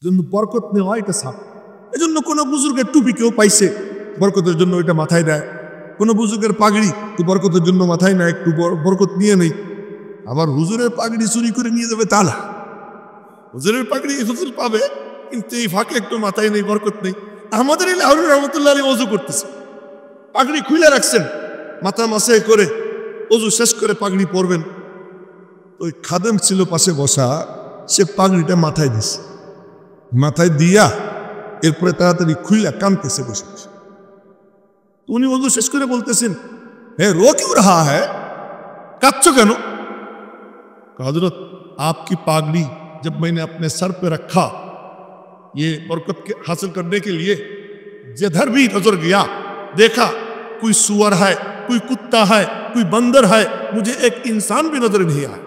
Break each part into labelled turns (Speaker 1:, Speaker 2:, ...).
Speaker 1: জন্য বরকত নেওয়া এটা সাপ। এজন্য কোনো বুজুর্গের টুপি কেউ পাইছে বরকতের জন্য ওইটা মাথায় দেয়, কোনো বুজুর্গের পাগড়ি তো বরকতের জন্য মাথায় নেয়, একটু বরকত নিয়ে নেই। আবার হুজুরের পাগড়ি চুরি করে নিয়ে যাবে তা না, হুজুরের পাগড়ি হুজুর পাবে, কিন্তু এই ফাঁকে একটু মাথায় নেই, বরকত নেই। আমাদের এই লাহোরের রহমতুল্লাহ আলী ওযু করতেছে, পাগড়ি খুলে রাখছেন, মাথা মাসায় করে ওযু শেষ করে পাগড়ি পরবেন। ওই খাদেম ছিল পাশে বসা, সে পাগড়িটা মাথায় দিছে, মাথায় দিয়া এরপরে তাড়াতাড়ি খুইলা কাঁদতেছে বসে বসে। উনি ওযু শেষ করে বলতেছেন, হে रो क्यों रहा है, কাঁদছো কেন? हजरत आपकी पागड़ी जब मैंने अपने सर पे रखा ये बरकत के हासिल करने के लिए, जिधर भी नजर गया देखा कोई सुअर है, कोई कुत्ता है, कोई बंदर है, मुझे एक इंसान भी नजर नहीं आया।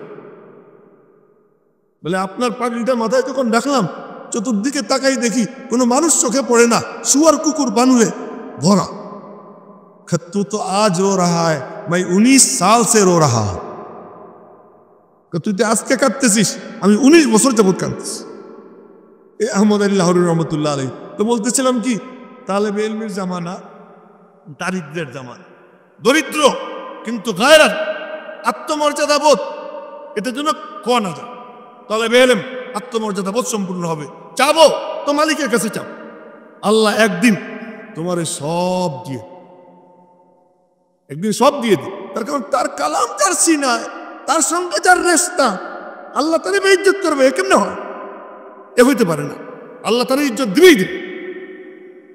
Speaker 1: বলে আপনার পাগড়িটা মাথায় যখন রাখলাম, চতুর্দিকে তাকাই দেখি কোনো মানুষ চোখে পড়ে না, শুয়ার কুকুর বানুরে ভরা। तू तो आज रो रहा है, मैं 19 साल से रो रहा हूं। তুই তো আজকে কাঁদতেছিস, আমি 19 বছর যাবত কাঁদতেছি। এ আহমদ আলী লাহোরী রহমতুল্লাহ আলাইহি। তো বলতেছিলাম কি, তালেবে ইলমের জামানা দারিদ্রের জামানা, দরিদ্র কিন্তু গায়রাত, আত্মমর্যাদা বোধ, এটার জন্য কোয়া না যায়। তালেবে ইলম আত্মমর্যাদা বোধ সম্পূর্ণ হবে। চাবো তো মালিকের কাছে চাও, আল্লাহ একদিন তোমারে সব দিয়ে, একদিন সব দিয়ে দিই। তার কারণ তার কালাম যার সিনায়, তার সঙ্গে যার রেস্তা, আল্লাহ তার ইজ্জত করবে। এ কেমনে হয়? এ হইতে পারে না। আল্লাহ তার ইজ্জত দিবেই দিবে।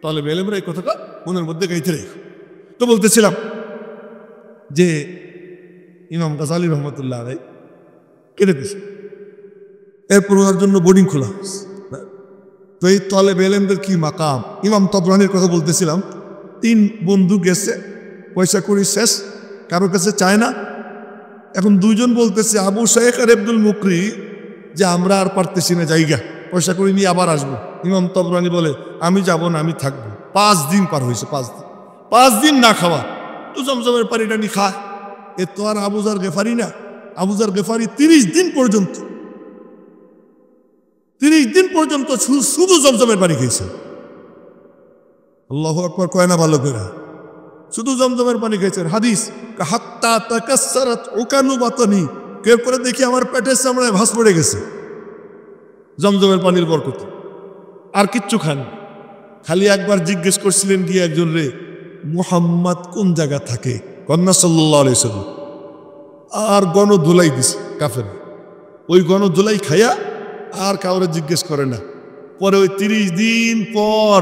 Speaker 1: তাহলে বেলেমরা এই কথাটা মনের মধ্যে গাইতে রেখো। তো বলতেছিলাম যে ইমাম গাজালি রহমতুল্লাহ আলাইহি কেটে দিয়েছে, এরপর ওর জন্য বোর্ডিং খোলা। তো এই তালেবে ইলমদের কি মাকাম। ইমাম তবরানির কথা বলতেছিলাম, 3 বন্ধু গেছে, পয়সা করি শেষ, কারো কাছে চায় না। এখন 2 জন বলতেছে, আবু শাইখ আর আব্দুল মুকরি, যে আমরা আর পারতেছি না, জায়গা পয়সা করে নিয়ে আবার আসবো। ইমাম তবরানি বলে, আমি যাব না, আমি থাকবো। 5 দিন পার হয়েছে, 5 দিন না খাওয়া, তো জমজমের পানিটা নি খা। এ তো আর আবুজার গেফারি না। আবুজার গেফারি 30 দিন পর্যন্ত, 30 দিন পর্যন্ত শুধু জমজমের পানি খেয়েছে। আল্লাহু আকবার কয় না ভালো করে, শুধু জমজমের পানি খেয়েছেন। হাদিস, হাত্তা তাকাসসারাত উকানু বাতনি, কেউ করে দেখি আমার পেটের চামড়ায় ভাঁজ পড়ে গেছে জমজমের পানির বরকতে। আর কিচ্ছু খান, খালি একবার জিজ্ঞেস করছিলেন গিয়ে একজন রে, মুহাম্মদ কোন জায়গা থাকে, কন্যা সাল্লাল্লাহু আলাইহি সাল্লাম। আর গণধুলাই দিছে কাফের, ওই গণধুলাই খাইয়া আর কাউরে জিজ্ঞেস করে না। পরে ওই 30 দিন পর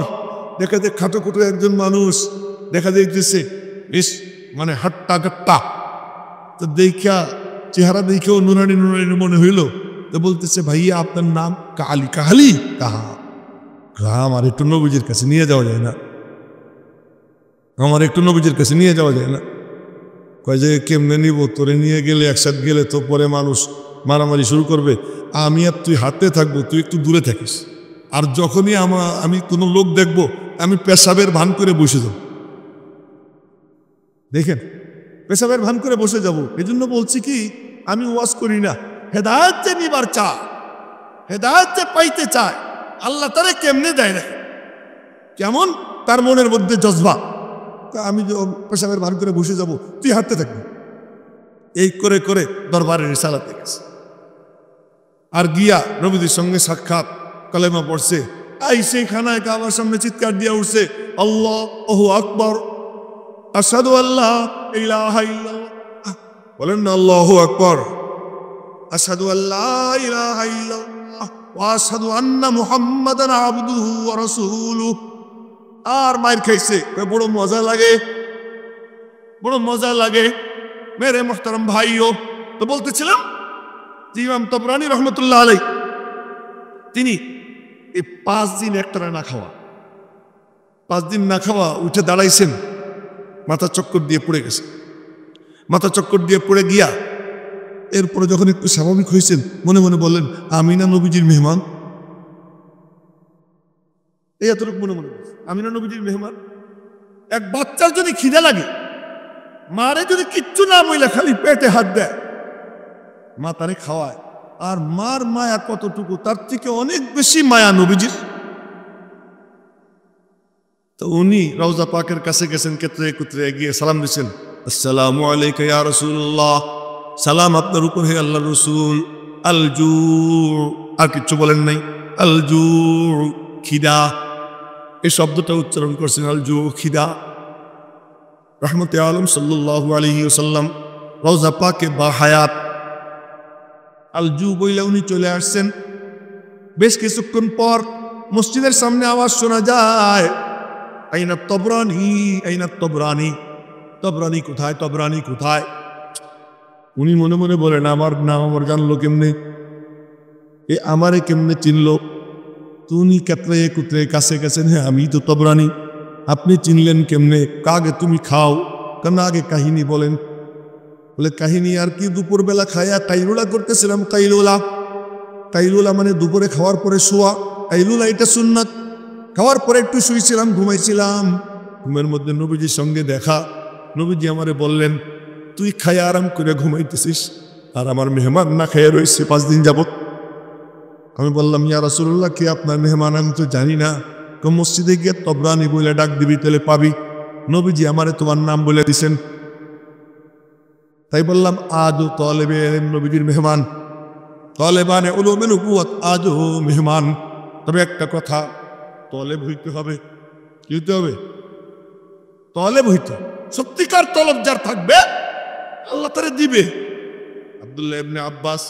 Speaker 1: দেখা যায় খাটো খুটো একজন মানুষ দেখা যাইতেছে, বেশ মানে হাট্টা গাট্টা, তো দেখা চেহারা দেখেও নুরানি নুরানি মনে হইল। তো বলতেছে, ভাইয়া আপনার নাম? কালি। কাহালি কাহা, আমার একটু নবীজির কাছে নিয়ে যাওয়া যায় না, আমার একটু নবীজির কাছে নিয়ে যাওয়া যায় না। কয় যে কেমনে নিব, তোরে নিয়ে গেলে একসাথে গেলে তো পরে মানুষ মারামারি শুরু করবে। আমি আর তুই হাতে থাকবো, তুই একটু দূরে থাকিস। আর যখনই আমি কোনো লোক দেখবো, আমি পেশাবের ভান করে বসে যাব। দেখেন, পেশাবের ভান করে বসে যাব। এই জন্য বলছি কি, আমি ওয়াজ করি না, হেদায়েত যে নিবার চায়, হেদায়েত যে পাইতে চায়, আল্লাহ তারে কেমনে দেয় না, কেমন তার মনের মধ্যে জজবা। আমি পেশাবের ভান করে বসে যাব, তুই হাঁটতে থাকবি। এই করে করে দরবারে রিসালাতে গেছে। আর গিয়া নবীদের সঙ্গে সাক্ষাৎ, কালেমা পড়ছে। আইসে খানায় কাবার সামনে চিৎকার দিয়া উঠছে, আল্লাহু আকবার, আশহাদু আল্লা ইলাহা ইল্লাল্লাহ। বলেন না আল্লাহু আকবার, আশহাদু আল্লা ইলাহা ইল্লাল্লাহ ওয়া আশহাদু আন্না মুহাম্মাদান আবদুহু ওয়া রাসূলুহু। আর মাইর খাইছে, বড় মজা লাগে, বড় মজা লাগে মেরে মুহতারাম ভাইও। তো বলতেছিলাম যে ইমাম তবরানি রহমতুল্লাহ আলাইহি তিনি এই 5 দিন একটানা না খাওয়া, 5 দিন না খাওয়া, উঠে দাঁড়াইছেন, মাথা চক্কর দিয়ে পড়ে গেছে। মাথা চক্কর দিয়ে পড়ে গিয়া এরপরে যখন একটু স্বাভাবিক হয়েছেন, মনে মনে বললেন, আমি না নবীজির মেহমান। এই এতটুকু মনে মনে, আমি না নবীজির মেহমান। এক বাচ্চার যদি খিদে লাগে, মারে যদি কিচ্ছু না বইলে খালি পেটে হাত দেয়, মা তারে খাওয়ায়। আর মার মায়া কতটুকু, তার থেকে অনেক বেশি মায়া নবীজির। তো উনি রওজা পাকের কাছে গেছেন, ক্ষেত্রে কুত্রে গিয়ে সালাম দিচ্ছেন, আসসালামু আলাইকা ইয়া রাসূলুল্লাহ, সালাম আপনার উপর হে আল্লাহর রাসূল। আল জু, আর কিচ্ছু বলেন নাই। আল জু, খিদা, এই শব্দটা উচ্চারণ করছেন, আল জু, খিদা। রহমতে আলম সাল্লাল্লাহু আলাইহি ওয়াসাল্লাম রওজা পাকে বা হায়াত আল জু বইলে উনি চলে আসছেন। বেশ কিছুক্ষণ পর মসজিদের সামনে আওয়াজ শোনা যায়, আইনা তবরানি, আইনা তবরানি, তবরানি কোথায়, তবরানি কোথায়? উনি মনে মনে বলেন, আমার নাম আমার জানলো কেমনে, এ আমারে কেমনে চিনলো? তুমি কেতরে কুতরে কাছে গেছেন, হ্যাঁ আমি তো তবরানি, আপনি চিনলেন কেমনে? কাগে তুমি খাও কেন, আগে কাহিনী বলেন। বলে কাহিনী আর কি, দুপুরবেলা খায়া কাইলুলা করতেছিলাম। কাইলুলা, কাইলুলা মানে দুপুরে খাওয়ার পরে শোয়া। কাইলুলা এটা সুন্নাত। খাওয়ার পরে একটু শুয়েছিলাম, ঘুমাইছিলাম। ঘুমের মধ্যে নবীজির সঙ্গে দেখা। নবীজি আমারে বললেন, তুই খায়া আরাম করে ঘুমাইতেছিস, আর আমার মেহমান না খাইয়া রয়েছে 5 দিন যাবত। আমি বললাম, ইয়া রাসূলুল্লাহ, কে আপনার মেহমান? আমি তো জানি না। মসজিদে গিয়ে তবরানি বলে ডাক দিবি, তাহলে পাবি। নবীজি আমারে তোমার নাম বলে দিছেন। তাই বললাম, আজও তলেবে ইলম নবীজির মেহমান, তলেবানে উলুমে নবুয়ত আজও মেহমান। তবে একটা কথা, তলেব হইতে হবে। কি হইতে হবে? তলেব হইতে। সত্যিকার তলব যার থাকবে, আল্লাহ তারে দিবে। আব্দুল্লাহ ইবনে আব্বাস,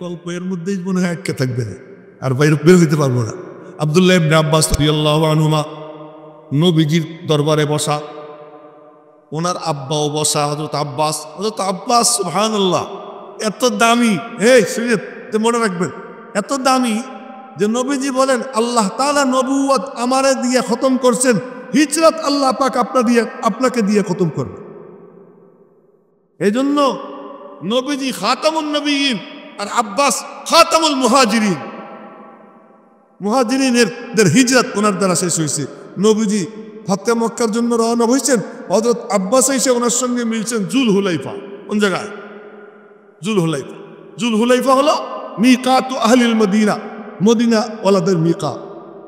Speaker 1: গল্প এর মধ্যেই মনে হয় আটকে থাকবে, আর বাইরে বের হইতে পারবো না। আব্দুল্লাহ ইবনে আব্বাস রাদিয়াল্লাহু আনহুমা নবীজির দরবারে বসা, ওনার আব্বাও বসা, হযরত আব্বাস। হযরত আব্বাস সুবহানাল্লাহ এত দামি, মনে রাখবেন, এত দামি যে নবীজি বলেন, আল্লাহ তাআলা নবুয়ত আমারে দিয়ে খতম করছেন, হিজরত আল্লাহ পাক আপনাকে দিয়ে খতম করবে। এই জন্য নবীজি খাতামুন নবীয়িন আর আব্বাস খাতামুল মুহাজিরিন। মুহাজিরিনদের হিজরত ওনার দ্বারা শেষ হয়েছে। নবীজি ফাতহে মক্কার জন্য রওনা হয়েছেন, হযরত আব্বাস এসে ওনার সঙ্গে মিলছেন জুল হুলাইফা। কোন জায়গায়? জুল হুলাইফা। জুল হুলাইফা হলো মিকাতু আহলিল মদিনা, মদিনা ওয়ালাদের মিকা।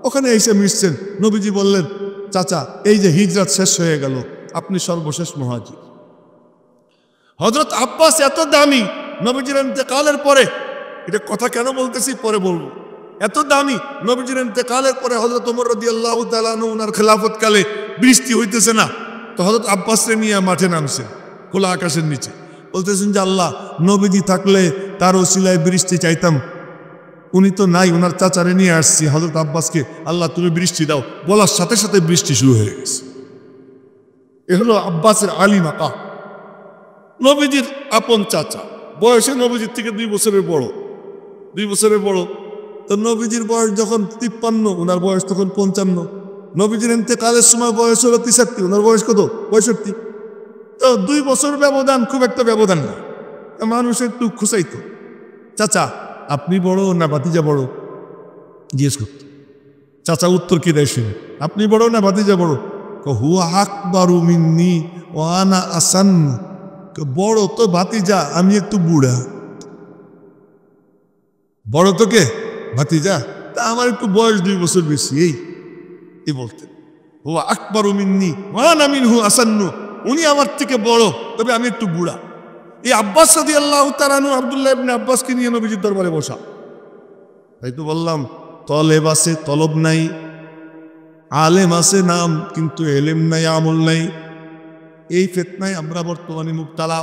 Speaker 1: ওখানে এসে মিশছেন। নবীজি বললেন, চাচা, এই যে হিজরত শেষ হয়ে গেল, আপনি সর্বশেষ মুহাজির। হযরত আব্বাস এত দামি, নবীজির ইন্তেকালের পরে, এটা কথা কেন বলতেছি পরে বলবো, এত দামি, নবীজির ইন্তেকালের পরে হযরত ওমর রাদিয়াল্লাহু তাআলা আনহু ওনার খেলাফত কালে বৃষ্টি হইতেছে না, তো হযরত আব্বাসকে নিয়ে মাঠে নামছেন, খোলা আকাশের নিচে। বলতেছেন যে, আল্লাহ, নবীজি থাকলে তার ওসিলায় বৃষ্টি চাইতাম, উনি তো নাই, ওনার চাচারে নিয়ে আসছি হযরত আব্বাসকে, আল্লাহ তুমি বৃষ্টি দাও। বলার সাথে সাথে বৃষ্টি শুরু হয়ে গেছে। এ হলো আব্বাসের আলী মাকা, নবীজির আপন চাচা, বয়সে নবীজির থেকে 2 বছরের বড়, 2 বছরের বড়। তো নবীজির বয়স যখন 53, ওনার বয়স তখন 55। নবীজির ইন্তেকালের সময় বয়স হলো 63, ওনার বয়স কত? 65। তো 2 বছর ব্যবধান, খুব একটা ব্যবধান না। মানুষ একটু খুশাইতো, চাচা আপনি বড় না ভাতিজা বড় জিজ্ঞেস করত। চাচা উত্তর কি দেয় শুনে, আপনি বড় না ভাতিজা বড়? হুয়া আকবারু মিন্নি ওয়া আনা আসান। বড় তো ভাতিজা, আমি একটু বুড়া। বড় তো কে? ভাতিজা। তা আমার একটু বয়স 2 বছর বেশি, এই বলতেন। হুয়া আকবারু মিন্নি ওয়া আনা মিনহু আসান্নু, উনি আমার থেকে বড়, তবে আমি একটু বুড়া। এই আব্বাস রাদিয়াল্লাহু তাআলা আনহু আব্দুল্লাহ ইবনে আব্বাসকে নিয়ে নবীজির দরবারে বসা। তাই তো বললাম, তলেব আছে, তলব নাই। আলেম আছে নাম, কিন্তু এলেম নাই, আমল নাই। এই ফিতনায় আমরা বর্তমানে মুবতালা।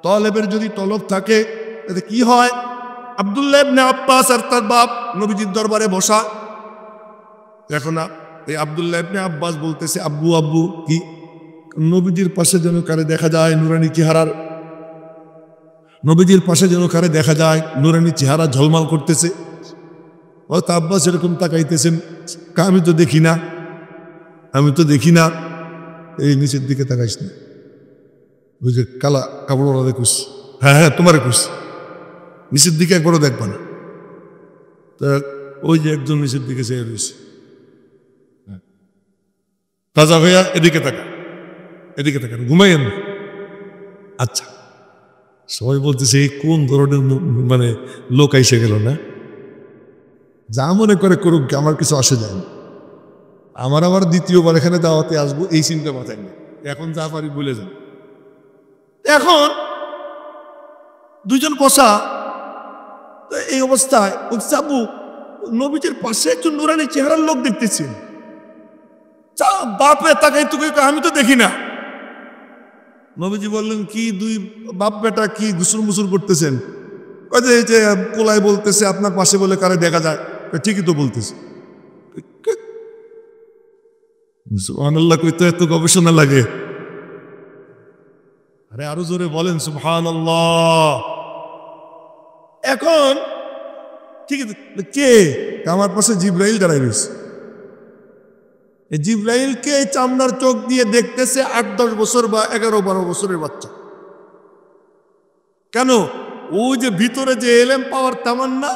Speaker 1: তলেবের যদি তলব থাকে তাতে কি হয়? আব্দুল্লাহ ইবনে আব্বাস আর তার বাপ নবীজির দরবারে বসা। দেখো না, এই আব্দুল্লাহ ইবনে আব্বাস বলতেছে, আব্বু আব্বু কি? নবীজির পাশে যেন কারে দেখা যায় নুরানি চেহারার, নবীজির পাশে যেন কারে দেখা যায় নুরানি চেহারা ঝলমাল করতেছে। হয়তো আব্বাস এরকম তাকাইতেছেন, আমি তো দেখি না, আমি তো দেখি না। এই নিচের দিকে তাকাইস না, ওই যে কালা কাপড় ওরা দেখুস, হ্যাঁ হ্যাঁ তোমার একুশ, নিচের দিকে একবারও দেখবা না। তা ওই যে একজন নিচের দিকে চেয়ে রয়েছে, তাজা ভাইয়া এদিকে তাকা, এদিকে তাকান, ঘুমাইয়েন না। আচ্ছা, সবাই বলতেছে এই কোন ধরনের মানে লোক এসে গেল না, যা মনে করে করুক, আমার কিছু আসে যায় না। আমার আবার দ্বিতীয়বার এখানে দাওয়াতে আসবো এই চিন্তা মাথায় নেই, এখন যা পারি বলে যান। এখন দুইজন বসা, এই অবস্থায় আবু নবীজির পাশে একজন নুরানি চেহারার লোক দেখতেছেন। বাপে তাকাই তুই, আমি তো দেখি না। নবীজি বললেন, কি দুই বাপ বেটা কি গুসুর মুসুর করতেছেন? এই যে কোলাই বলতেছে আপনার পাশে বলে কারে দেখা যায়। ঠিকই তো বলতেছে। সুবহানাল্লাহ, কইতে এত গবেষণা লাগে? আরে আরো জোরে বলেন সুবহানাল্লাহ। এখন ঠিক আছে, কে? আমার পাশে জিব্রাইল দাঁড়াই রয়েছে। জিব্রাইলকে চামড়ার চোখ দিয়ে দেখতেছে 8-10 বছর বা 11-12 বছরের বাচ্চা। কেন? ওই যে ভিতরে যে এলেম পাওয়ার তামান্না,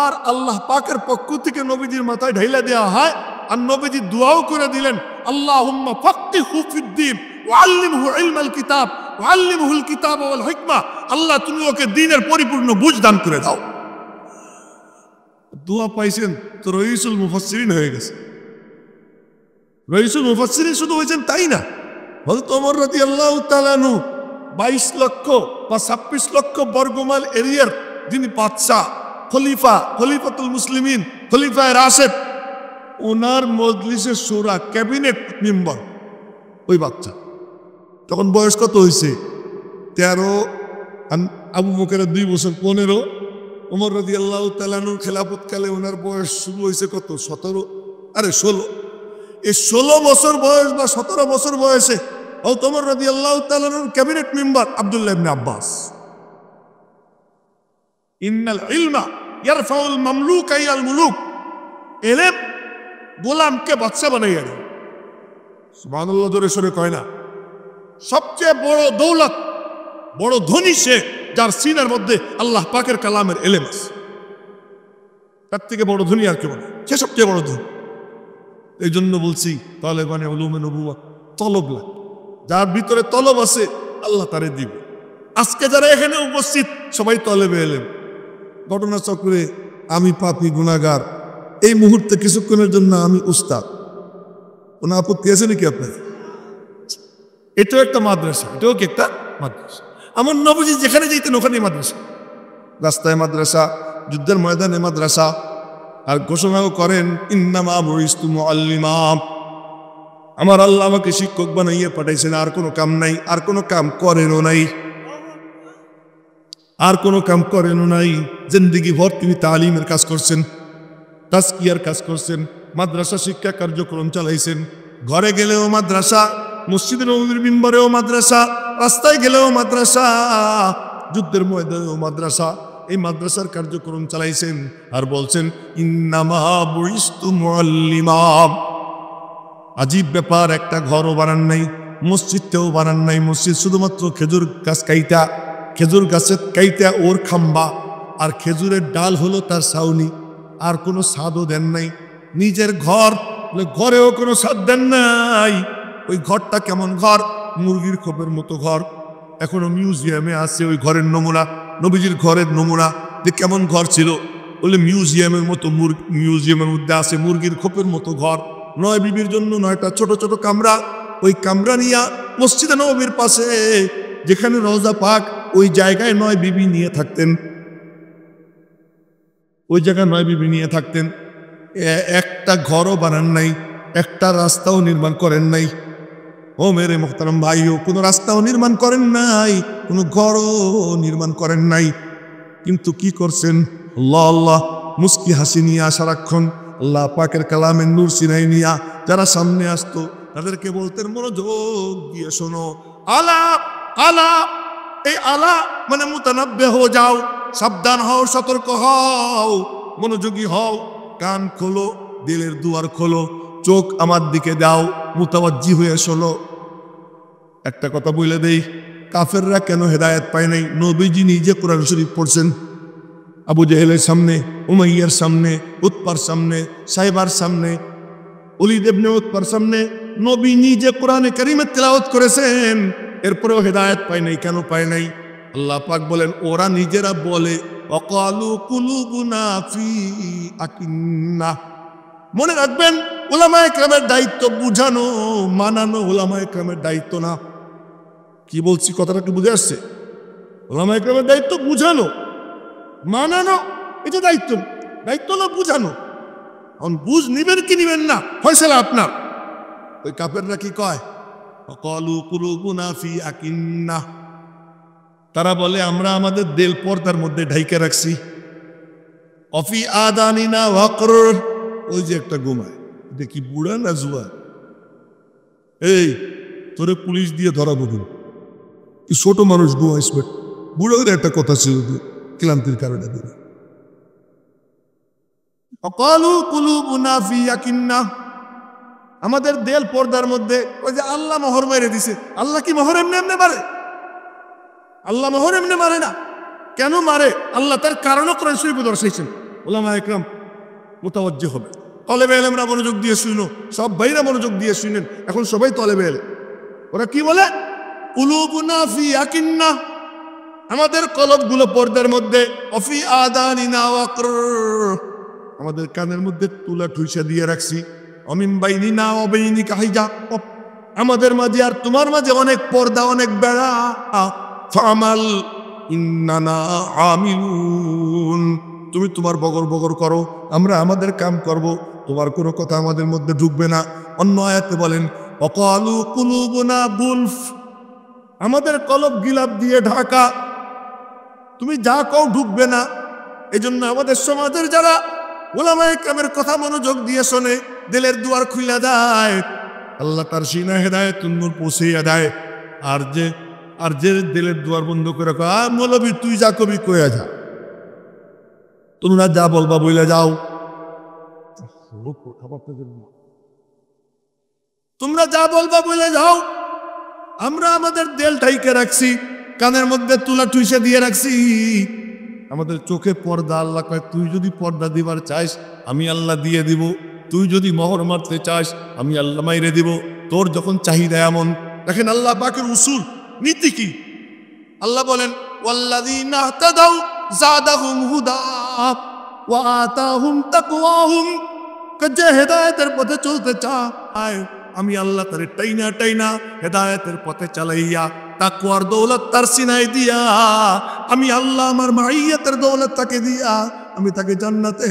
Speaker 1: আর আল্লাহ পাকের পক্ষ থেকে নবীজির মাথায় ঢাইলা দেওয়া হয়, আর নবীজি দোয়াও করে দিলেন, আল্লাহুম্মা ফাক্কিহু ফিদ্দীন ওয়া আল্লিমহু ইলমাল কিতাব ওয়া আল্লিমহুল কিতাব ওয়াল হিকমা। আল্লাহ তুমি ওকে দ্বীনের পরিপূর্ণ বুঝ দান করে দাও। দোয়া পাইছেন তো রইসুল মুফাসসিরিন হয়ে গেছে। রইসুল মুফাসসিরিন শুধু হয়েছেন তাই না, হযরত ওমর রাদিয়াল্লাহু তাআলা আনহু 22 লক্ষ বা 26 লক্ষ বর্গমাইল এরিয়ার যিনি বাদশাহ, খলিফাতুল মুসলিমিন, খলিফায়ে রাশেদ, ওনার মজলিসে শুরা, ক্যাবিনেট মেম্বার ওই বাচ্চা। তখন বয়স কত হয়েছে? 13। আবু বকরের 2 বছর 15। ওমর রাদিয়াল্লাহু তাআলা আনহুর খেলাফতকালে ওনার বয়স শুরু হয়েছে কত? 17, আরে 16। এই 16 বছর বয়স বা 17 বছর বয়সে ওমর রাদিয়াল্লাহু তাআলা আনহুর ক্যাবিনেট মেম্বার আব্দুল্লাহ ইবনে আব্বাস। ইন্নাল ইলমা ইয়ারফাউল মামলুকা ইলাল মুলুক। ইলম গোলামকে বাদশা বানাইয়া দেয়। সুবহানাল্লাহ, জোরে সরে কয় না? সবচেয়ে বড় দৌলত, বড় ধনী সে যার সিনার মধ্যে আল্লাহ পাকের কালামের ইলম আছে। তার থেকে বড় ধনী আর কেউ না, সে সবচেয়ে বড় ধনী। এই জন্য বলছি তালেবানে উলুমে নবুওয়াত তলব লাগে। যার ভিতরে তলব আছে আল্লাহ তারে দিবে। আজকে যারা এখানে উপস্থিত সবাই তলেবে এলেম। ঘটনা চক্রে আমি পাপী গুনাহগার, এই মুহূর্তে কিছুক্ষণের জন্য আমি উস্তাদ। কোনো আপত্তি আছে নাকি আপনার? এটাও একটা মাদ্রাসা, এটাও কি একটা মাদ্রাসা। আমার নবীজি যেখানে যেতেন ওখানেই মাদ্রাসা, রাস্তায় মাদ্রাসা, যুদ্ধের ময়দানে মাদ্রাসা। আর ঘোষণাও করেন, ইন্নামা বুইস্তু মুআল্লিমা, আমার আল্লাহ আমাকে শিক্ষক বানাইয়ে পাঠাইছেন, আর কোনো কাম নাই, আর কোনো কাম করেনও নাই, আর কোনো কাম করেনও নাই। জিন্দেগি ভর তিনি তালিমের কাজ করছেন, তাজকিয়ার কাজ করছেন, মাদ্রাসা শিক্ষা কার্যক্রম চালাইছেন। ঘরে গেলেও মাদ্রাসা, মসজিদের নববীর মিম্বরেও মাদ্রাসা, রাস্তায় গেলেও মাদ্রাসা, যুদ্ধের ময়দানেও মাদ্রাসা। এই মাদ্রাসার কার্যক্রম চালাইছেন আর বলছেন ইন্নামা বুইস্তু মুআল্লিমা। আজীব ব্যাপার, একটা ঘরও বানান নাই, মসজিদটাও বানান নাই। মসজিদ শুধুমাত্র খেজুর গাছ কাইটা, খেজুর গাছের কাইটা ওর খাম্বা, আর খেজুরের ডাল হলো তার ছাউনি, আর কোনো ছাদও দেন নাই। নিজের ঘর, ঘরেও কোনো ছাদ দেন নাই। ওই ঘরটা কেমন ঘর? মুরগির খোপের মতো ঘর। এখনো মিউজিয়ামে আছে ওই ঘরের নমুনা, নবীজির ঘরের নমুনা। যে কেমন ঘর ছিল বলে মিউজিয়ামের মতো, মিউজিয়ামের মধ্যে আছে মুরগির খোপের মতো ঘর। 9 বিবির জন্য 9টা ছোট ছোট কামরা। ওই কামরা নিয়া মসজিদে নববীর পাশে যেখানে রওজা পাক, ওই জায়গায় 9 বিবি নিয়ে থাকতেন। ওই জায়গায় 9 বিবি নিয়ে থাকতেন। একটা ঘরও বানান নাই, একটা রাস্তাও নির্মাণ করেন নাই। ও মেরে মোহতারাম ভাইও, কোনো রাস্তাও নির্মাণ করেন নাই, কোনো ঘরও নির্মাণ করেন নাই। কিন্তু কি করছেন? আল্লাহ আল্লাহ মুস্কি হাসি নিয়া সারাক্ষণ আল্লাহ পাকের কালামের নূর সিনাই নিয়া যারা সামনে আসতো তাদেরকে বলতেন, মনোযোগ দিয়ে শোনো, আলা আলা। এই আলা মানে মুতানাব্বে হো যাও, সাবধান হও, সতর্ক হও, মনোযোগী হও, কান খোলো, দিলের দুয়ার খোলো, চোখ আমার দিকে দাও, মুতাওয়াজ্জি হয়ে শোনো। একটা কথা বলে দেই, কাফেররা কেন হেদায়েত পায় নাই? নবীজি নিজে কোরআন শরীফ পড়ছেন, আবু জেহেলের সামনে, উমাইয়ার সামনে, উতবার সামনে, সাইবার সামনে, ওলীদ ইবনে উতবার সামনে নবী নিজে কোরআনে কারীমের তেলাওয়াত করেছেন। এরপরেও হেদায়েত পায় নাই। কেন পায় নাই? আল্লাহ পাক বলেন ওরা নিজেরা বলে অকালু কুলুবুনা ফি আকিন্নাহ। মনে রাখবেন উলামায়ে কেরামের দায়িত্ব বুঝানো, মানানো উলামায়ে কেরামের দায়িত্ব না। কি বলছি কথাটা কি বুঝে আসছে? উলামায়ে কেরামের দায়িত্ব বুঝানো, মানানো, এটা দায়িত্ব। দায়িত্ব হলো বুঝানো। এখন বুঝ নিবেন কি নিবেন না ফয়সালা আপনার। ওই কাফেররা কি কয়? অকালু কুলুবুনা ফি আকিন্নাহ। তারা বলে আমরা আমাদের দিল পর্দার মধ্যে ঢাইকে রাখছি। অফি আদানিনা ওয়াকর। ওই যে একটা ঘুমায়, এটা কি বুড়া না জুয়া? এই তোরে পুলিশ দিয়ে ধরা বলুন, কি ছোট মানুষ ঘুমাইস? বুড়োদের একটা কথা ছিল, ক্লান্তির কারণে। অকালু কুলুবুনা ফি আকিন্নাহ। আমাদের দেল পর্দার মধ্যে। ওই যে আল্লাহ মোহর মেরে দিছে। আল্লাহ কি মোহর এমনি এমনি মারে? আল্লাহ মোহর এমনি মারে না। কেন মারে? আল্লাহ তার কারণও কোরআন শরীফে দর্শাইছেন। উলামায়ে কেরাম মুতাওয়াজ্জিহ হবে। তলেবে ইলমরা মনোযোগ দিয়ে শুনো, সব ভাইরা মনোযোগ দিয়ে শুনেন। এখন সবাই তলেবে ইলম। ওরা কি বলে? কুলুবুনা ফি আকিন্নাহ। আমাদের কলবগুলো পর্দার মধ্যে। অফি আদানিনা ওয়াকর। আমাদের কানের মধ্যে তুলা ঠুইসা দিয়ে রাখছি। অমিন বাইনিনা ওয়া বাইনিকা হিজাব। আমাদের মাঝে আর তোমার মাঝে অনেক পর্দা, অনেক বেড়া। ফামাল ইন্নানা আমিলুন। তুমি তোমার বগর বগর করো, আমরা আমাদের কাম করব, তোমার কোনো কথা আমাদের মধ্যে ঢুকবে না। অন্য আয়াতে বলেন অকালু কুলুবুনা গুলফ। আমাদের কলব গিলাপ দিয়ে ঢাকা, তুমি যা কও ঢুকবে না। এজন্য আমাদের সমাজের যারা উলামায়ে কেরামের কথা মনোযোগ দিয়ে শোনে, দিলের দুয়ার খুলে দেয়, আল্লাহ তার সিনা হেদায়েতুন নূর পৌঁছিয়ে দেয়। আর যে দিলের দুয়ার বন্ধ করে কয় মৌলবী তুই যা কবি কইয়া যা, তোমরা যা বলবা বইলা যাও, তোমরা যা বলবা বলে যাও। আমরা আমাদের দেল ঢাইকে রাখছি, কানের মধ্যে তুলা ঠুইসে দিয়ে রাখছি। আমাদের চোখে পর্দা। আল্লাহ কয় তুই যদি পর্দা দিবার চাস আমি আল্লাহ দিয়ে দিব, তুই যদি মোহর মারতে চাস আমি আল্লাহ মাইরে দিব, তোর যখন চাহিদা এমন। দেখেন আল্লাহ পাকের উসুল, নীতি কি? আল্লাহ বলেন ওয়াল্লাযীনা ইহতাদাউ যাদাহুম হুদা ওয়া আতাহুম তাকওয়াহুম। যে হেদায়েতের পথে চলতে চায় আমি আল্লাহ তারে টাইনা টাইনা হেদায়েতের পথে চালাইয়া তাকওয়ার দৌলত তার সিনায় দিয়া, আমি আল্লাহ আমার মাইয়াতের দৌলত তাকে দিয়া আমি তাকে জান্নাতে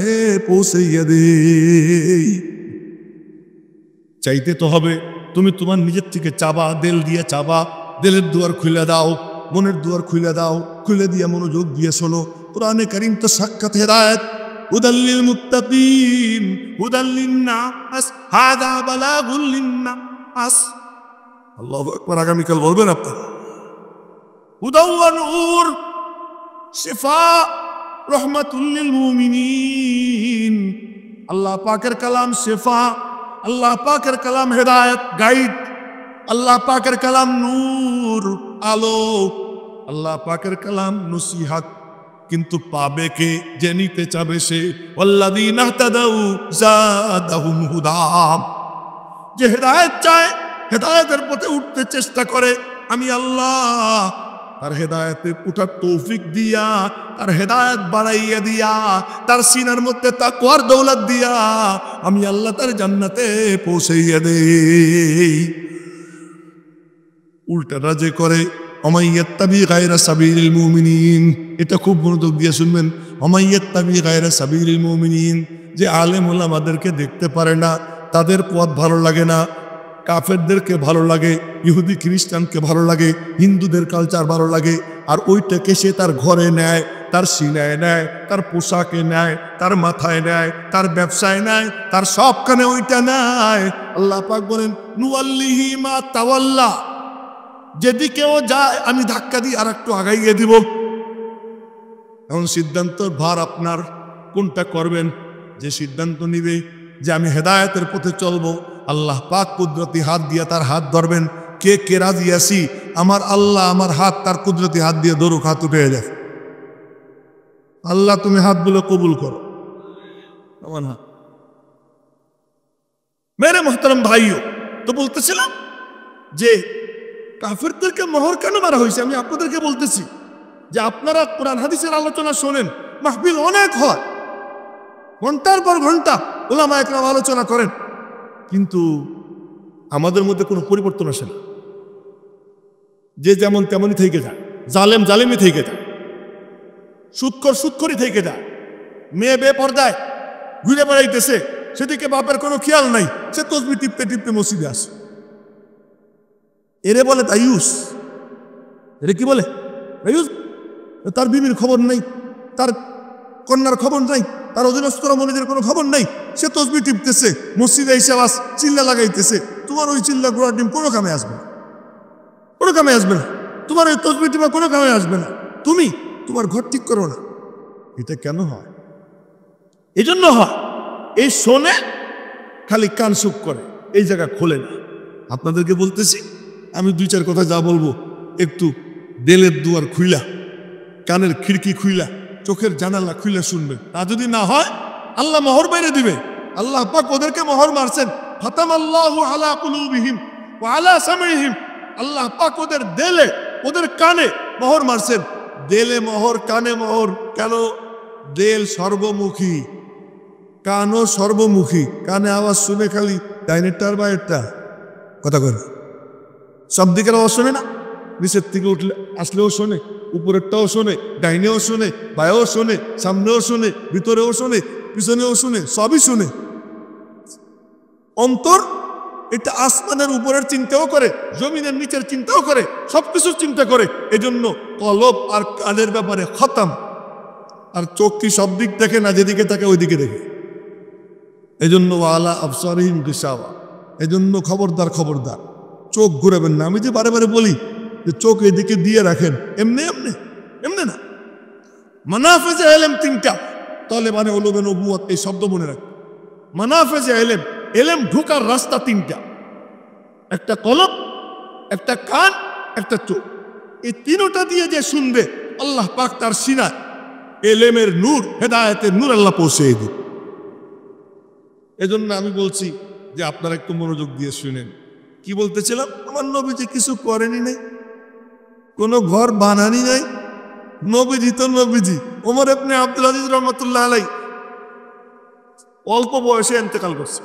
Speaker 1: পৌঁছাইয়া দেই। চাইতে তো হবে, তুমি তোমার নিজের থেকে চাবা, দিল দিয়ে চাবা। দিলের দুয়ার খুলে দাও, মনের দুয়ার খুলে দাও, খুলে দিয়ে মনোযোগ দিয়ে শোনো। কোরআনে কারীম তো সাক্ষাৎ হেদায়েত। হুদাল্লিল মুত্তাকিন হুদাল্লিন নাস হাদা বালাগুল লিন্নাস। আল্লাহু আকবার। আগামীকাল বলবেন আপনারা হুদা ওয়া নূর শিফা রাহমাতুল লিল মুমিনিন। আল্লাহ পাকের কালাম শিফা, আল্লাহ পাকের কালাম হেদায়েত, গাইড। আল্লাহ পাকের কালাম নূর, আলো। আল্লাহ পাকের কালাম নসিহত। কিন্তু পাবে কে? যে নিতে চাবে সে। ওয়াল্লাযীনা ইহতাদাউ যাদাহুম হুদা। যে হেদায়েত চায়, হেদায়েতের পথে উঠতে চেষ্টা করে, আমি আল্লাহ তার হেদায়েতে উঠার তৌফিক দিয়া, তার হেদায়েত বাড়াইয়া দিয়া, তার সিনার মধ্যে তাকওয়ার দৌলত দিয়া আমি আল্লাহ তার জান্নাতে পৌঁছাইয়া দেই। উল্টাটা যে করে অমাইয়াত্তাবি গায়রা সাবিলিল মুমিনিন, এটা খুব মনোযোগ দিয়ে শুনবেন। অমাইয়াত্তাবি গায়রা সাবিলিল মুমিনিন, যে আলেম ওলামাদেরকে দেখতে পারে না, তাদের পথ ভালো লাগে না, কাফেরদেরকে ভালো লাগে, ইহুদি খ্রিস্টানকে ভালো লাগে, হিন্দুদের কালচার ভালো লাগে, আর ওইটাকে সে তার ঘরে নেয়, তার সিনায় নেয়, তার পোশাকে নেয়, তার মাথায় নেয়, তার ব্যবসায় নেয়, তার সবখানে ওইটা নেয়। আল্লাহ পাক বলেন নুওয়াল্লিহি মা তাওয়াল্লা। যেদিকেও যায় আমি ধাক্কা দিয়ে আর একটু আগাইয়ে দিব। এখন সিদ্ধান্তর ভার আপনার, কোনটা করবেন। যে সিদ্ধান্ত নিবে যে আমি হেদায়েতের পথে চলবো, আল্লাহ পাক কুদরতি হাত দিয়ে তার হাত ধরবেন। কে কে রাজি আছি আমার আল্লাহ আমার হাত তার কুদরতি হাত দিয়ে ধরুক, হাত উঠে যায়। আল্লাহ তুমি হাতগুলো কবুল করো আমার হাত। মেরে মোহতারাম ভাইও, তো বলতেছিলাম যে কাফেরদেরকে মোহর কেন মারা হয়েছে আমি আপনাদেরকে বলতেছি। যে আপনারা কোরআন হাদিসের আলোচনা শোনেন, মাহফিল অনেক হয়, ঘন্টার পর ঘন্টা ওলামা একরাম আলোচনা করেন, কিন্তু আমাদের মধ্যে কোনো পরিবর্তন আসে না। যে যেমন তেমনই থেকে যায়, জালেম জালেমই থেকে যায়, সুৎখর সুৎখরই থেকে যায়, মেয়ে বেপর্দায় ঘুরে বেড়াইতেছে, সেদিকে বাপের কোনো খেয়াল নাই, সে তসবি টিপতে টিপতে মসজিদে আসে। এরে বলে দায়ুস। এরে কি বলে? দায়ুস। তার বিবির খবর নেই, তার কন্যার খবর নাই, তার অধীনস্থ মনিদের কোনো খবর নাই, সে তসবি টিপতেছে, মসজিদে এসে আওয়াজ চিল্লা লাগাইতেছে। তোমার ওই চিল্লা গোড়ার ডিম কোনো কামে আসবে না, কোনো কামে আসবে না, তোমার ওই তসবি টিপা কোনো কামে আসবে না, তুমি তোমার ঘর ঠিক করো না। এটা কেন হয়? এই জন্য হয়, এই শোনে খালি কান সুপ করে, এই জায়গা খোলে না। আপনাদেরকে বলতেছি, আমি দুই চার কথা যা বলবো একটু দিলের দুয়ার খুইলা, কানের খিড়কি খুইলা, চোখের জানালা খুইলা শুনবে। তা যদি না হয় আল্লাহ মোহর বাইরে দিবে। আল্লাহ পাক ওদেরকে মোহর মারছেন, ফাতামাল্লাহু আলা কুলুবিহিম ওয়া আলা সামিহিম। আল্লাহ পাক ওদের দেলে, ওদের কানে মোহর মারছেন। দেলে মোহর, কানে মোহর। কেন? দেল সর্বমুখী, কানও সর্বমুখী। কানে আওয়াজ শুনে খালি ডাইনেরটার বাইরেরটা কথা কয়, সব দিকের আওয়াজ শোনে না। নিচের থেকে উঠলে আসলেও শোনে, উপরেরটাও শোনে, ডাইনেও শোনে, বায়েও শোনে, সামনেও শোনে, ভিতরেও শোনে, পিছনেও শোনে, সবই শোনে। অন্তর এটা আসমানের উপরের চিন্তাও করে, জমিনের নিচের চিন্তাও করে, সবকিছুর চিন্তা করে। এজন্য কলব আর কানের ব্যাপারে খতম। আর চোখ কি সব দিক দেখে না, যেদিকে তাকে ওইদিকে দেখে। এজন্য ওয়ালা আবসারিহিম গিশাওয়া। এজন্য খবরদার, খবরদার, চোখ ঘুরাবেন না। আমি যে বারে বারে বলি যে চোখ এদিকে দিয়ে রাখেন, এমনি এমনি এমনি না। মানাফেজে এলেম তিনটা, তাহলে মানে ওলুমে নবুয়ত, এই শব্দ মনে রাখ। মানাফেজে এলেম, এলেম ঢোকার রাস্তা তিনটা, একটা কলব, একটা কান, একটা চোখ। এই তিনটা দিয়ে যে শুনবে, আল্লাহ পাক তার সিনায় এলেমের নূর, হেদায়েতের নূর আল্লাহ পৌঁছে দিবে। এজন্য আমি বলছি যে আপনারা একটু মনোযোগ দিয়ে শুনেন। কি বলতেছিলাম? আমার নবীজি কিছু করেনি নাই, কোনো ঘর বানানি নাই। নবীজি তো নবীজি। ওমর ইবনে আব্দুল আজিজ রহমতুল্লাহ আলাই অল্প বয়সে ইন্তেকাল করছে।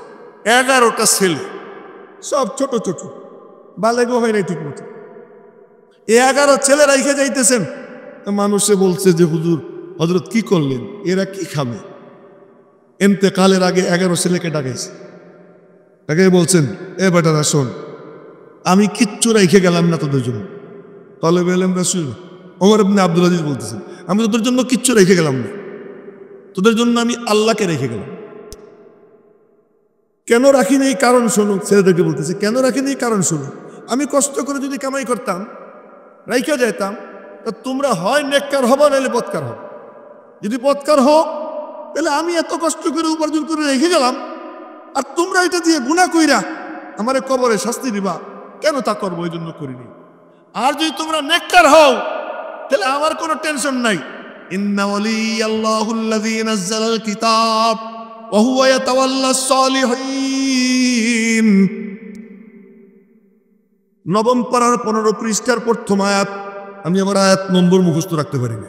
Speaker 1: 11টা ছেলে, সব ছোট ছোট, বালেগো হয় নাই ঠিক মতো। 11 ছেলে রাইখে যাইতেছেন। মানুষে বলছে যে হুজুর, হযরত কি করলেন? এরা কি খাবে? ইন্তেকালের আগে 11 ছেলেকে ডাকাইছে, তাকে বলছেন, এ বেটারা শোন, আমি কিচ্ছু রেখে গেলাম না তোদের জন্য। তলেবে ইলম রাসূল ওমর ইবনে আব্দুল আজিজ বলতেছেন, আমি তোদের জন্য কিচ্ছু রেখে গেলাম না, তোদের জন্য আমি আল্লাহকে রেখে গেলাম। কেন রাখিনি এই কারণ শোনো। ছেলেদেরকে বলতেছে, কেন রাখিনি এই কারণ শোনো। আমি কষ্ট করে যদি কামাই করতাম, রাইখা যাইতাম, তা তোমরা হয় নেককার হবা, নাহলে বদকার হবা। যদি বদকার হোক, তাহলে আমি এত কষ্ট করে উপার্জন করে রেখে গেলাম, আর তোমরা এটা দিয়ে গুনাহ কইরা আমারে কবরে শাস্তি দিবা, কেন তা করবো? এই জন্য করিনি। আর যদি তোমরা নেককার হও, তাহলে আমার কোনো টেনশন নাই। ইন্না ওয়ালিয়াল্লাহুল্লাযী নাযালাল কিতাব ওয়া হুয়া ইয়াতাওয়াল্লাস সালিহিন। নবম পারার 15 পৃষ্ঠার প্রথম আয়াত। আমি আমার আয়াত নম্বর মুখস্থ রাখতে পারি না,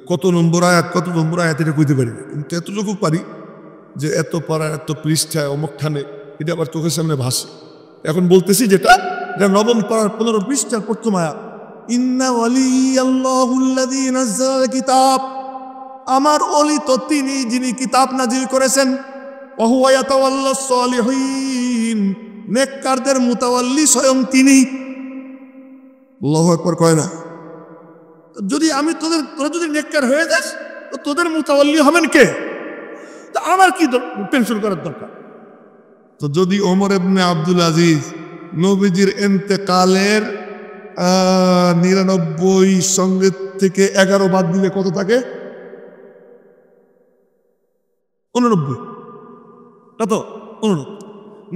Speaker 1: কত নম্বর আয়াত, কত নম্বর আয়াত এটা কইতে পারি না, কিন্তু এতটুকু পারি যে এত পারা, এত পৃষ্ঠায়, অমুক খানে, এটা আবার চোখের সামনে ভাসে। এখন বলতেছি যেটা নবম পারার 15 পৃষ্ঠার প্রথম আয়াত। ইন্না ওয়ালিয়াল্লাহুল্লাযী নাযালাল কিতাব, আমার ওলি তো তিনি যিনি কিতাব নাজিল করেছেন। ওয়া হুয়া ইয়াতাওয়াল্লাস সালিহিন, নেককারদের মুতাওয়াল্লি স্বয়ং তিনি। আল্লাহু আকবার কয় না? যদি আমি তোরা যদি নেককার হয়ে যাস, তো তোদের মুতাওয়াল্লি হবেন কে? তা আমার কি টেনশন করার দরকার? তো যদি ওমর ইবনে আব্দুল আজিজ নবীজির ইন্তেকালের 99 সঙ্গে থেকে 11 বাদ দিলে কত থাকে? 89। কত? 89।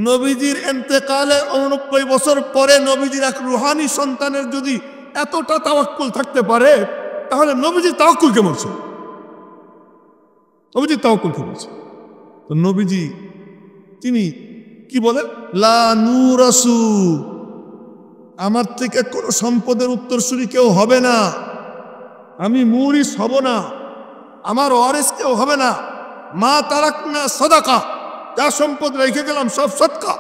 Speaker 1: নবীজির ইন্তেকালে 89 বছর পরে নবীজির এক রুহানি সন্তানের যদি এতটা তাওয়াক্কুল থাকতে পারে, তাহলে নবীজি তাওয়াক্কুল কেমন ছিল? নবীজি তাওয়াক্কুল কেমন ছিল? তো নবীজি তিনি কি বলেন? লা নূরাসু, আমার থেকে কোনো সম্পদের উত্তরসূরি কেউ হবে না। আমি মুরিস হব না, আমার ওয়ারিস কেউ হবে না। মা তারাকনা সাদাকা, যা সম্পদ রেখে গেলাম সব সদকা,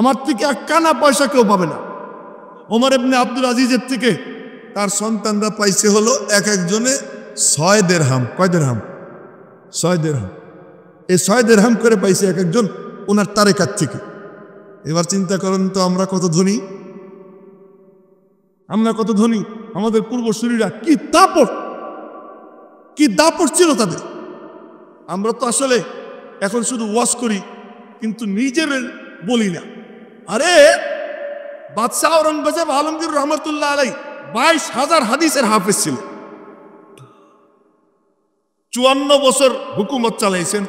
Speaker 1: আমার থেকে এক কানা পয়সা কেউ পাবে না। ওমর ইবনে আব্দুল আজিজের থেকে তার সন্তানরা পাইছে হলো এক একজনে 6 দিরহাম। কয় দিরহাম? 6 দিরহাম। এই 6 দিরহাম করে পাইছে এক একজন ওনার তারেকার থেকে। এবার চিন্তা করেন তো আমরা কত ধনী, আমরা কত ধনী। আমাদের পূর্বসূরীরা কি দাপট, কি দাপট ছিল তাদের। আমরা তো আসলে এখন শুধু ওয়াজ করি কিন্তু নিজের বলি না। আরে বাদশাহ ঔরঙ্গজেব আলমগীর রহমতুল্লাহ আলাই 22,000 হাদিসের হাফেজ ছিল। 54 বছর হুকুমত চালাইছেন,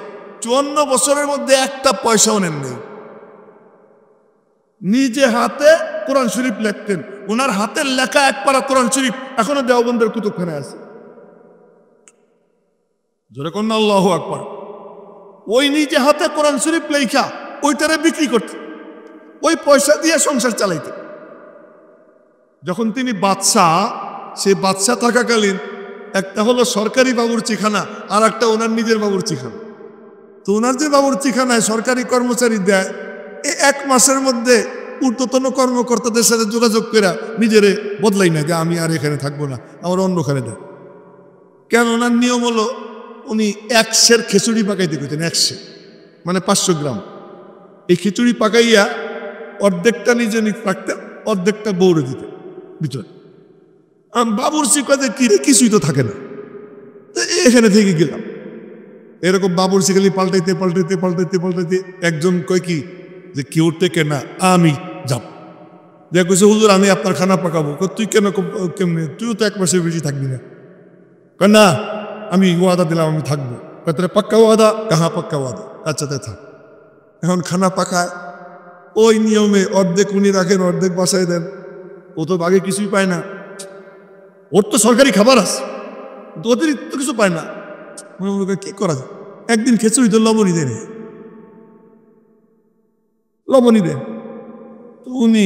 Speaker 1: 54 বছরের মধ্যে একটা পয়সাও নেন নেই। নিজে হাতে কোরআন শরীফ লিখতেন, ওনার হাতের লেখা এক পারা কোরআন শরীফ এখনো দেওবন্দের কুতুবখানায় আছে। জোরে কন্যা আল্লাহু আকবার। ওই নিজে হাতে কোরআন শরীফ লেখা ওইটারে বিক্রি করতে, ওই পয়সা দিয়ে সংসার চালাইতে। যখন তিনি বাদশাহ, সে বাদশাহ থাকাকালীন একটা হলো সরকারি বাবুর্চিখানা আর একটা ওনার নিজের বাবুর্চিখানা। তো ওনার যে বাবুর্চিখানায় সরকারি কর্মচারী দেয়, এই 1 মাসের মধ্যে ঊর্ধ্বতন কর্মকর্তাদের সাথে যোগাযোগ করে নিজেরে বদলাই না, যে আমি আর এখানে থাকবো না, আমার অন্যখানে দেয়। কেন? ওনার নিয়ম হলো উনি 1 সের খিচুড়ি পাকাইতে কইতেন। 1 সের মানে 500 গ্রাম। এই খিচুড়ি পাকাইয়া অর্ধেকটা নিজে রাখতেন, অর্ধেকটা বৌড়ে দিতেন ভিতরে। বাবুর্চি কাজে কি রে, কিছুই তো থাকে না, এখানে থেকে গেলাম। এরকম বাবুর্চি খালি পাল্টাইতে পাল্টাইতে পাল্টাইতে পাল্টাইতে একজন কয় কি যে কেউ টেকে না, আমি যাব। যে কইছে হুজুর আমি আপনার খানা পাকাবো। তুই কেন, কেমনে, তুইও তো 1 মাসের বেশি থাকবি না। কয় না, আমি ওয়াদা দিলাম আমি থাকবো। তাহলে পাক্কা ওয়াদা? হ্যাঁ পাক্কা ওয়াদা। আচ্ছা তাই থাক। এখন খানা পাকায় ওই নিয়মে, অর্ধেক উনি রাখেন, অর্ধেক বাসায় দেন। ও তো আগে কিছুই পায় না, ওর তো সরকারি খাবার আছে, অতিরিক্ত কিছু পায় না। মনে মনে কি করা যায়। একদিন খিচুড়ি তো লবণই দেন, লবণই দেন। তো উনি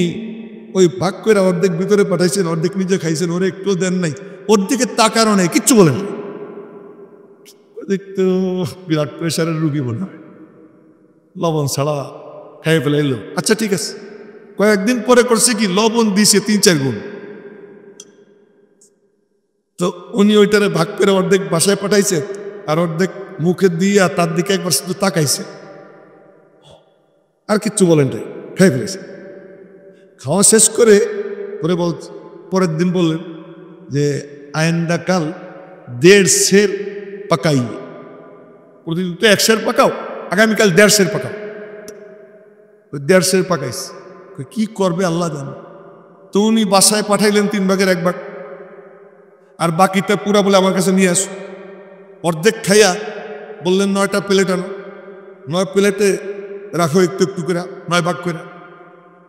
Speaker 1: ওই ভাগ করে অর্ধেক ভিতরে পাঠাইছেন, অর্ধেক নিজে খাইছেন, ওরে একটু দেন নাই। ওর দিকে তাকানো নেই, কিচ্ছু বলেন। দেখতো বিরাট প্রেশারের রুগী মনে হয়, লবণ ছাড়া খাইয়ে ফেলে এলো। আচ্ছা ঠিক আছে। কয়েকদিন পরে করছে কি, লবণ দিছে 3-4 গুণ। তো উনি ওইটারে ভাগ করে অর্ধেক বাসায় পাঠাইছে আর অর্ধেক মুখে দিয়ে তার দিকে একবার শুধু তাকাইছে, আর কিচ্ছু বলেন নাই, খাই ফেলেছে। খাওয়া শেষ করে পরে পরের দিন বললেন যে আয়েন্দা কাল 1.5 সের পাকাই, প্রতিদিন তো 1 সের পাকাও, আগামীকাল 1.5 সের পাকাও। 1.5 সের পাকাইছে। কি করবে আল্লাহ জানে। তো উনি বাসায় পাঠাইলেন 3 ভাগের 1 ভাগ, আর বাকিটা পুরা বলে আমার কাছে নিয়ে আসো। অর্ধেক খাইয়া বললেন 9টা প্লেট আনো, 9 প্লেটে রাখো একটু একটু করে, 9 ভাগ করে।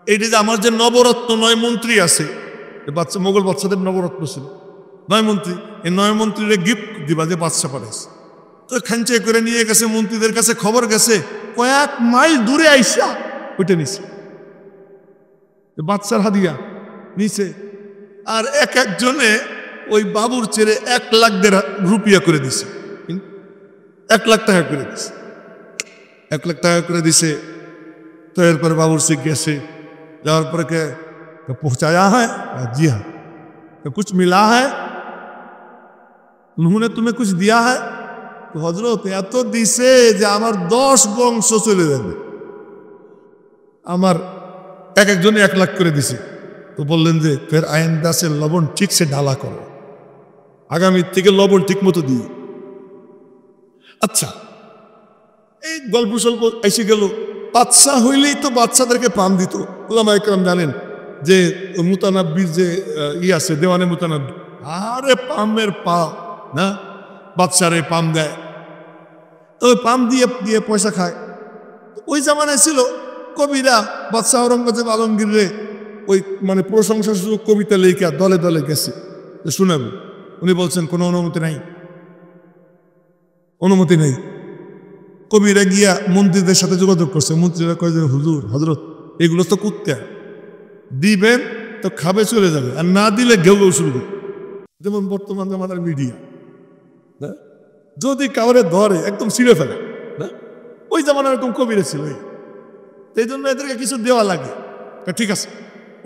Speaker 1: এইটা যে আমার যে নবরত্ন 9 মন্ত্রী আছে, বাচ্চা মোগল বাচ্চাদের নবরত্ন ছিল 9 মন্ত্রী, এই 9 মন্ত্রীরে গিফট দিবা যে বাদশা পাঠাইছে। তো খাঞ্চে করে নিয়ে গেছে, মন্ত্রীদের কাছে খবর গেছে, কয়েক মাইল দূরে আইসা ওইটা নিছে, বাদশার হাদিয়া নিছে। আর এক একজনে ওই বাবুর ছেড়ে 1 লাখ রুপিয়া করে দিছে, 1 লাখ টাকা করে দিছে, 1 লাখ টাকা করে দিছে। তো এরপরে বাবুর से গেছে, যাওয়ার পরে কে পৌঁছাया है? जी हाँ। कुछ मिला है? उन्होंने तुम्हें कुछ दिया है? তো হযরত এত দিছে যে আমার 10 বংশ চলে যাবে। আমার এক একজনে 1 লাখ করে দিছে। তো বললেন যে ফের আয়েন্দা সে লবণ ঠিক সে ঢালা করো, আগামী থেকে লবণ ঠিক মতো দিও। আচ্ছা, এই গল্প স্বল্প এসে গেল। বাদশাহ হইলেই তো বাচ্চাদেরকে পাম দিত। ওলামা একরাম জানেন যে মুতানাব্বির যে আছে, দেওয়ানে মুতানাব্বি, আরে পামের পা না, বাদশারে পাম দেয়। তো ওই পাম দিয়ে দিয়ে পয়সা খায়। ওই জামানায় ছিল কবিরা বাদশাহ ঔরঙ্গজেব আলমগীরে ওই মানে প্রশংসা সুযোগ কবিতা লেখা দলে দলে গেছে শোনাবে। উনি বলছেন কোনো অনুমতি নাই, অনুমতি নেই। কবিরা গিয়া মন্ত্রীদের সাথে যোগাযোগ করছে। মন্ত্রীরা কয় যে হুজুর, হজরত, এগুলো তো কুত্তা, দিবেন তো খাবে চলে যাবে, আর না দিলে ঘেউ ঘেউ শুরু করবে। যেমন বর্তমান জামানার মিডিয়া, যদি কাউরে ধরে একদম ছিঁড়ে ফেলে, ওই জামানার এরকম কবিরা ছিল। এই জন্য এদেরকে কিছু দেওয়া লাগে। ঠিক আছে,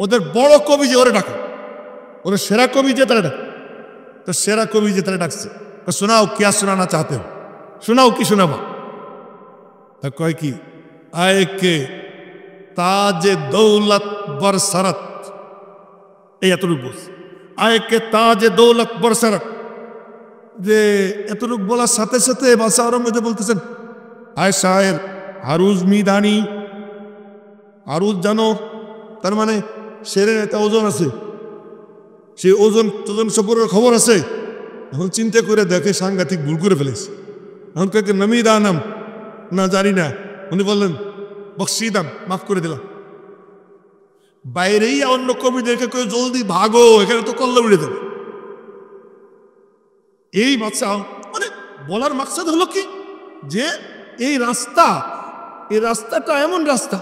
Speaker 1: ওদের বড় কবি যে ওরে ডাকো, ওরা সেরা কবি যে তারা ডাকে, তো সেরা কবি যে তারা ডাকছে, শোনাও क्या सुनाना चाहते हो, শোনাও কি শোনাবা। তা কয় কি, আয় কে তাজে দৌলত বরসরত, এই এতটুকু বলছে, আয় কে তাজে দৌলত বরসরত। যে এতটুকু বলার সাথে সাথে ভাষা আরব মধ্যে বলতেছেন, আয় শায়ের আরুজ মিদানি, আরুজ জানো, তার মানে শেরের একটা ওজন আছে, সেই ওজন সম্পর্কের খবর আছে। এখন চিন্তা করে দেখে সাংঘাতিক ভুল করে ফেলেছে। এখন কাকে নামি দানাম না জানি না, উনি বললেন বক্সিদাম, মাফ করে দিলাম। বাইরেই অন্য কবিদেরকে কেউ জলদি ভাগো, এখানে তো কল্লা উড়ে দেবে। এই বাচ্চা মানে বলার মাকসাদ হলো কি, যে এই রাস্তাটা এমন রাস্তা,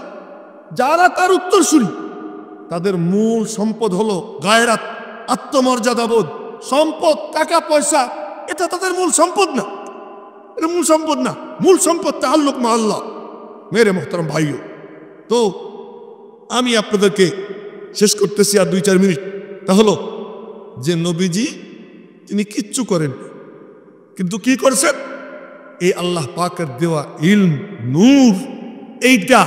Speaker 1: যারা তার উত্তরসূরি তাদের মূল সম্পদ হলো গায়রাত, আত্মমর্যাদাবোধ। সম্পদ, টাকা পয়সা, এটা তাদের মূল সম্পদ না, এটা মূল সম্পদ না। মূল সম্পদ তাআল্লুক মা আল্লাহ। মেরে মোহতারাম ভাইও, তো আমি আপনাদেরকে শেষ করতেছি আর 2-4 মিনিট। তা হলো যে নবীজি তিনি কিচ্ছু করেন, কিন্তু কি করছেন, এই আল্লাহ পাকের দেওয়া ইলম, নূর, এইটা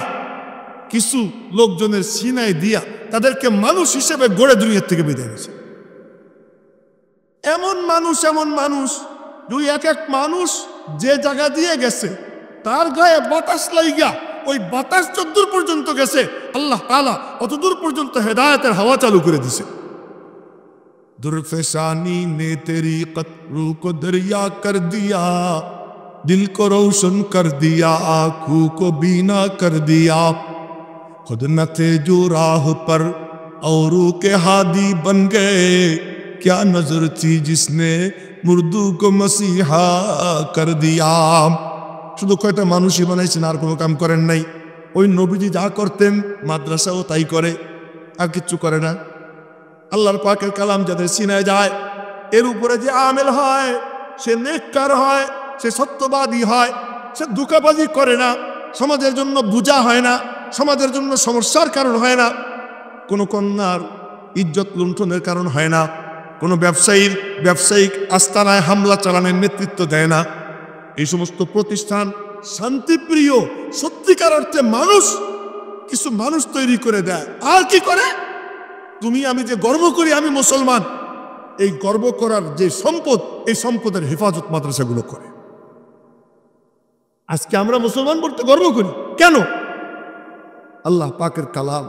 Speaker 1: কিছু লোকজনের সিনায় দিয়া তাদেরকে মানুষ হিসেবে গড়ে দুনিয়ার থেকে বিদায় নিয়েছে। এমন মানুষ দুই এক মানুষ যে জায়গা দিয়ে গেছে, তার গায়ে বাতাস লাইগা ওই বাতাস যতদূর পর্যন্ত গেছে, আল্লাহ তাআলা অতদূর পর্যন্ত হেদায়েতের হাওয়া চালু করে দিছে। दुर्फेशानी ने तेरी कत्रू को दरिया कर दिया, दिल को रोशन कर दिया, आंखों को बीना कर दिया, खुद न थे जो राह पर औरों के हादी बन गए, क्या नजर थी जिसने मुर्दू को मसीहा कर दिया। শুধু কয়টা মানুষই বানাইছেন, আর কোনো কাম করেন নাই। ওই নবীজি যা করতেন মাদ্রাসাও তাই করে, আর কিচ্ছু করে না। আল্লাহর পাকের কালাম যাদের সিনায় যায়, এর উপরে যে আমেল হয়, সে নেককার হয়, সে সত্যবাদী হয়, সে ধোঁকাবাজি করে না, সমাজের জন্য বোঝা হয় না, সমাজের জন্য সমস্যার কারণ হয় না, কোনো কন্যার ইজ্জত লুণ্ঠনের কারণ হয় না, কোনো ব্যবসায়িক আস্তানায় হামলা চালানোর নেতৃত্ব দেয় না। এই সমস্ত প্রতিষ্ঠান শান্তিপ্রিয়, সত্যিকার অর্থে কিছু মানুষ তৈরি করে দেয়। আর কি করে, তুমি আমি যে গর্ব করি আমি মুসলমান, এই গর্ব করার যে সম্পদ, এই সম্পদের হেফাজত মাদ্রাসাগুলো করে। আজকে আমরা মুসলমান বলতে গর্ব করি কেন? আল্লাহ পাকের কালাম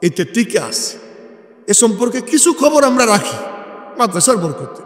Speaker 1: এটা টিকে আছে, এ সম্পর্কে কিছু খবর আমরা রাখি মাদ্রাসার বরকতে।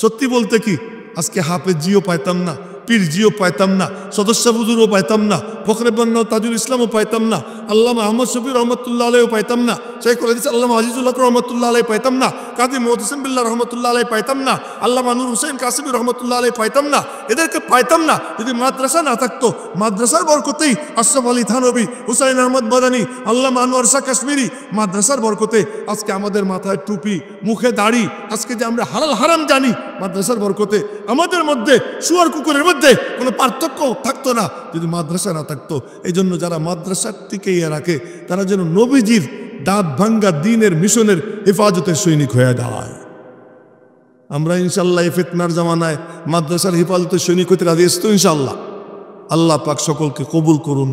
Speaker 1: সত্যি বলতে কি, আজকে হাফেজ জিও পাইতাম না, পীর জিও পাইতাম না, সদস্য হুজুরও পাইতাম না, ফখরে বান্না তাজুল ইসলামও পাইতাম না, আল্লামা আহমদ শফি রহমতুল্লাহ আলাইও পাইতাম না, শেখুল হাদিস আল্লামা আজিজুল্লাহ রহমতুল্লাহ আলাই পাইতাম না, কাজী মুহতাসিম বিল্লাহ রহমতুল্লাহ আলাই পাইতাম না, আল্লামা নূর হুসাইন কাসিমি রহমতুল্লাহ আলাই পাইতাম না। এদেরকে পাইতাম না যদি মাদ্রাসা না থাকতো। মাদ্রাসার বরকতেই আশরাফ আলী থানভী, হুসাইন আহমদ মাদানী, আল্লামা আনোয়ার শাহ কাশ্মীরি, মাদ্রাসার বরকতে আজকে আমাদের মাথায় টুপি, মুখে দাড়ি, আজকে যে আমরা হালাল হারাম জানি, মাদ্রাসার বরকতে আমাদের মধ্যে শুয়ার কুকুরের মধ্যে কোনো পার্থক্য থাকতো না যদি মাদ্রাসা না থাকতো। এই জন্য যারা মাদ্রাসার টিকিয়ে রাখে, তারা যেন নবীজির দাঁত ভাঙ্গা দ্বীনের মিশনের হেফাজতের সৈনিক হয়ে দাঁড়ায়। আমরা ইনশাল্লাহ এই ফিতনার জামানায় মাদ্রাসার হেফাজতের সৈনিক হতে রাজি আছি তো ইনশাল্লাহ। আল্লাহ পাক সকলকে কবুল করুন।